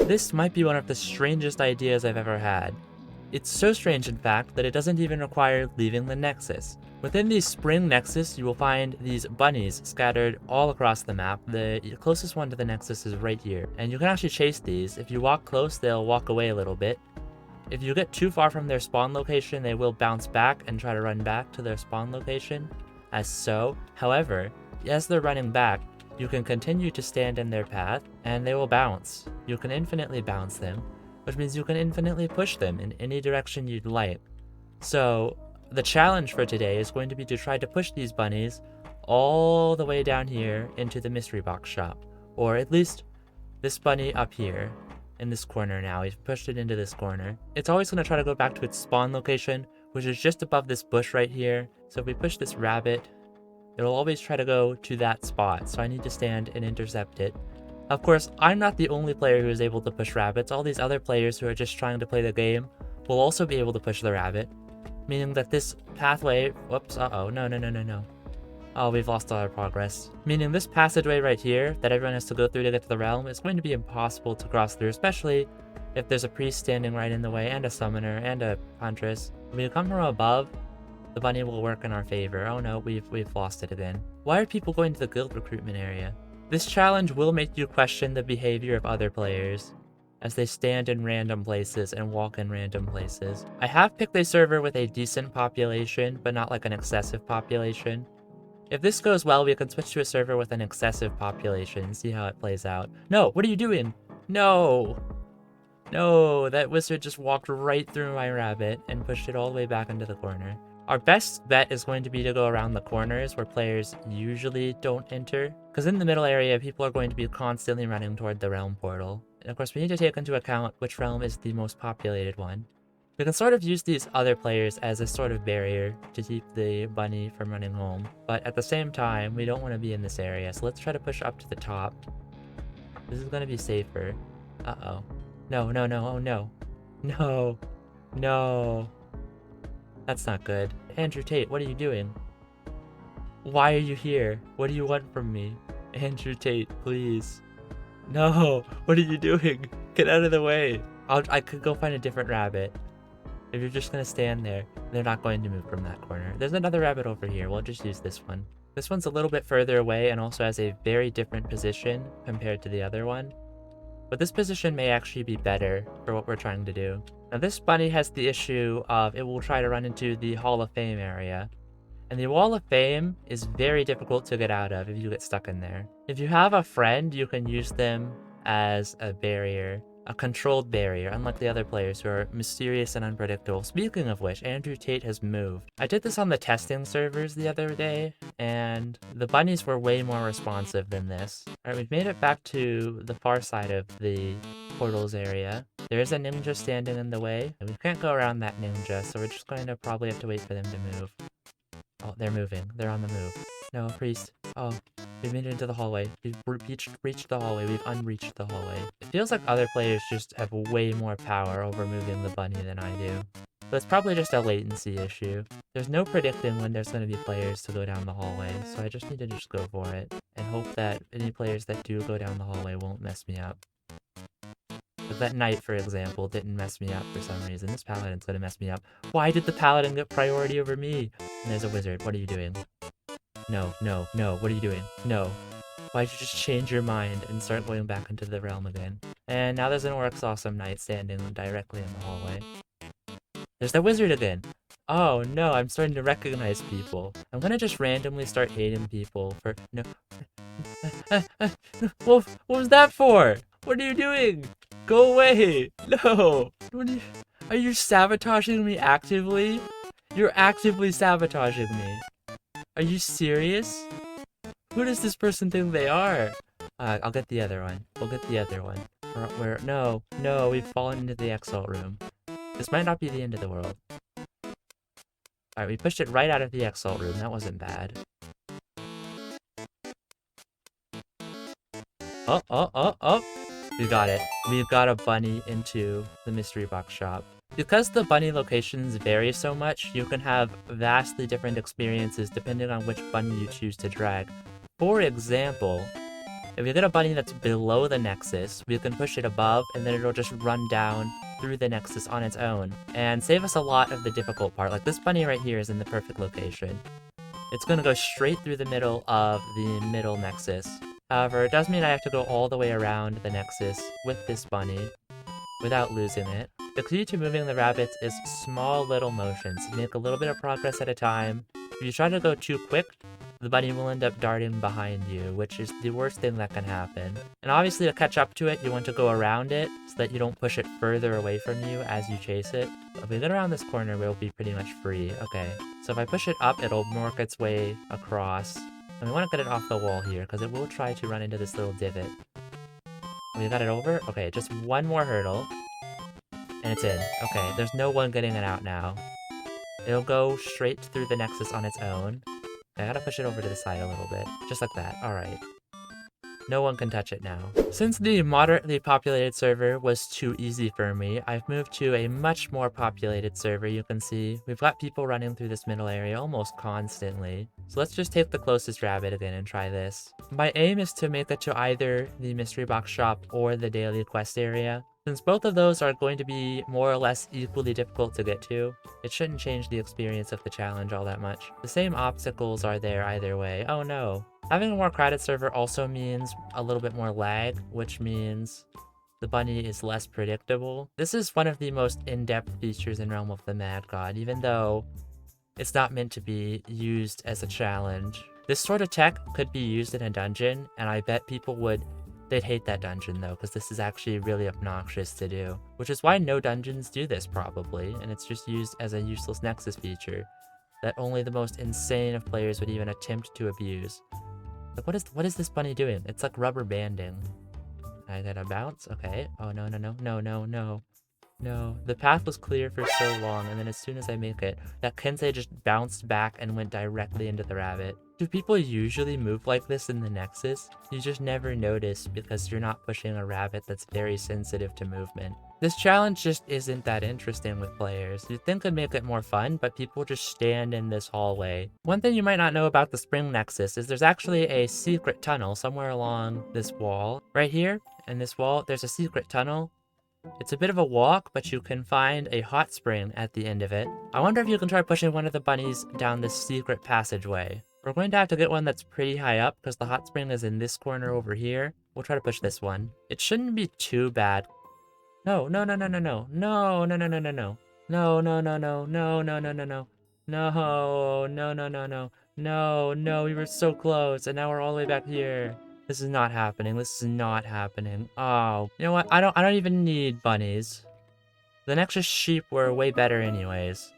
This might be one of the strangest ideas I've ever had. It's so strange, in fact, that it doesn't even require leaving the Nexus. Within the Spring Nexus, you will find these bunnies scattered all across the map. The closest one to the Nexus is right here, and you can actually chase these. If you walk close, they'll walk away a little bit. If you get too far from their spawn location, they will bounce back and try to run back to their spawn location, as so. However, as they're running back, you can continue to stand in their path, and they will bounce. You can infinitely bounce them, which means you can infinitely push them in any direction you'd like. So, the challenge for today is going to be to try to push these bunnies all the way down here into the mystery box shop. Or at least this bunny up here in this corner now. We've pushed it into this corner. It's always going to try to go back to its spawn location, which is just above this bush right here. So if we push this rabbit, it'll always try to go to that spot. So I need to stand and intercept it. Of course, I'm not the only player who is able to push rabbits. All these other players who are just trying to play the game will also be able to push the rabbit. Meaning that this pathway, whoops, no. Oh, we've lost all our progress. Meaning this passageway right here that everyone has to go through to get to the realm is going to be impossible to cross through, especially if there's a priest standing right in the way, and a summoner, and a huntress. When we come from above, the bunny will work in our favor. Oh no, we've lost it again. Why are people going to the guild recruitment area? This challenge will make you question the behavior of other players, as they stand in random places and walk in random places. I have picked a server with a decent population, but not like an excessive population. If this goes well, we can switch to a server with an excessive population and see how it plays out. No, what are you doing? No! No, that wizard just walked right through my rabbit and pushed it all the way back into the corner. Our best bet is going to be to go around the corners where players usually don't enter, because in the middle area, people are going to be constantly running toward the realm portal. And of course, we need to take into account which realm is the most populated one. We can sort of use these other players as a sort of barrier to keep the bunny from running home, but at the same time, we don't want to be in this area, so let's try to push up to the top. This is going to be safer. Uh-oh. No, oh no. No. No. That's not good. Andrew Tate, what are you doing? Why are you here? What do you want from me? Andrew Tate, please. No, what are you doing? Get out of the way. I could go find a different rabbit. If you're just gonna stand there, they're not going to move from that corner. There's another rabbit over here. We'll just use this one. This one's a little bit further away and also has a very different position compared to the other one. But this position may actually be better for what we're trying to do. Now this bunny has the issue of it will try to run into the Hall of Fame area. And the Wall of Fame is very difficult to get out of if you get stuck in there. If you have a friend, you can use them as a barrier. A controlled barrier, unlike the other players who are mysterious and unpredictable. Speaking of which, Andrew Tate has moved. I did this on the testing servers the other day, and the bunnies were way more responsive than this. Alright, we've made it back to the far side of the portals area. There is a ninja standing in the way, and we can't go around that ninja, so we're just going to probably have to wait for them to move. Oh, they're moving. They're on the move. No, priest. Oh, we've made it into the hallway. We've reached the hallway. We've unreached the hallway. It feels like other players just have way more power over moving the bunny than I do. But it's probably just a latency issue. There's no predicting when there's going to be players to go down the hallway, so I just need to just go for it. And hope that any players that do go down the hallway won't mess me up. But that knight, for example, didn't mess me up for some reason. This paladin's gonna mess me up. Why did the paladin get priority over me? And there's a wizard. What are you doing? No. What are you doing? No. Why'd you just change your mind and start going back into the realm again? And now there's an Oryx Awesome Knight standing directly in the hallway. There's the wizard again! Oh no, I'm starting to recognize people. I'm gonna just randomly start hating people for— no. What was that for? What are you doing? Go away! No! Are you sabotaging me actively? You're actively sabotaging me. Are you serious? Who does this person think they are? I'll get the other one. We'll get the other one. No, we've fallen into the Exalt room. This might not be the end of the world. Alright, we pushed it right out of the Exalt room. That wasn't bad. Oh! We got it. We've got a bunny into the mystery box shop. Because the bunny locations vary so much, you can have vastly different experiences depending on which bunny you choose to drag. For example, If we get a bunny that's below the Nexus, we can push it above, and then it'll just run down through the Nexus on its own, and save us a lot of the difficult part. Like, this bunny right here is in the perfect location. It's gonna go straight through the middle of the middle Nexus. However, it does mean I have to go all the way around the Nexus with this bunny, without losing it. The key to moving the rabbits is small little motions. You make a little bit of progress at a time. If you try to go too quick, the bunny will end up darting behind you, which is the worst thing that can happen. And obviously to catch up to it, you want to go around it so that you don't push it further away from you as you chase it. If we get around this corner, we'll be pretty much free. Okay, so if I push it up, it'll work its way across. And we want to get it off the wall here, because it will try to run into this little divot. We got it over? Okay, just one more hurdle. And it's in. Okay, there's no one getting it out now. It'll go straight through the Nexus on its own. I gotta push it over to the side a little bit. Just like that. Alright. No one can touch it now. Since the moderately populated server was too easy for me, I've moved to a much more populated server. You can see we've got people running through this middle area almost constantly. So let's just take the closest rabbit again and try this. My aim is to make it to either the mystery box shop or the daily quest area. Since both of those are going to be more or less equally difficult to get to, it shouldn't change the experience of the challenge all that much. The same obstacles are there either way. Oh no. Having a more crowded server also means a little bit more lag, which means the bunny is less predictable. This is one of the most in-depth features in Realm of the Mad God, even though it's not meant to be used as a challenge. This sort of tech could be used in a dungeon, and I bet people they'd hate that dungeon though, because this is actually really obnoxious to do. Which is why no dungeons do this probably, and it's just used as a useless Nexus feature that only the most insane of players would even attempt to abuse. Like, what is this bunny doing? It's like rubber banding. I gotta bounce? Okay. Oh, no, no, no, no, no, no. No. The path was clear for so long, and then as soon as I make it, that Kensei just bounced back and went directly into the rabbit. Do people usually move like this in the Nexus? You just never notice because you're not pushing a rabbit that's very sensitive to movement. This challenge just isn't that interesting with players. You'd think it'd make it more fun, but people just stand in this hallway. One thing you might not know about the Spring Nexus is there's actually a secret tunnel somewhere along this wall. Right here, in this wall, there's a secret tunnel. It's a bit of a walk, but you can find a hot spring at the end of it. I wonder if you can try pushing one of the bunnies down this secret passageway. We're going to have to get one that's pretty high up, because the hot spring is in this corner over here. We'll try to push this one. It shouldn't be too bad. No, no, no, no, no, no. No, no, no, no, no, no. No, no, no, no, no, no, no, no, no. No, no, no, no, no. No, no, we were so close, and now we're all the way back here. This is not happening. This is not happening. Oh, you know what? I don't even need bunnies. The Nexus sheep were way better anyways.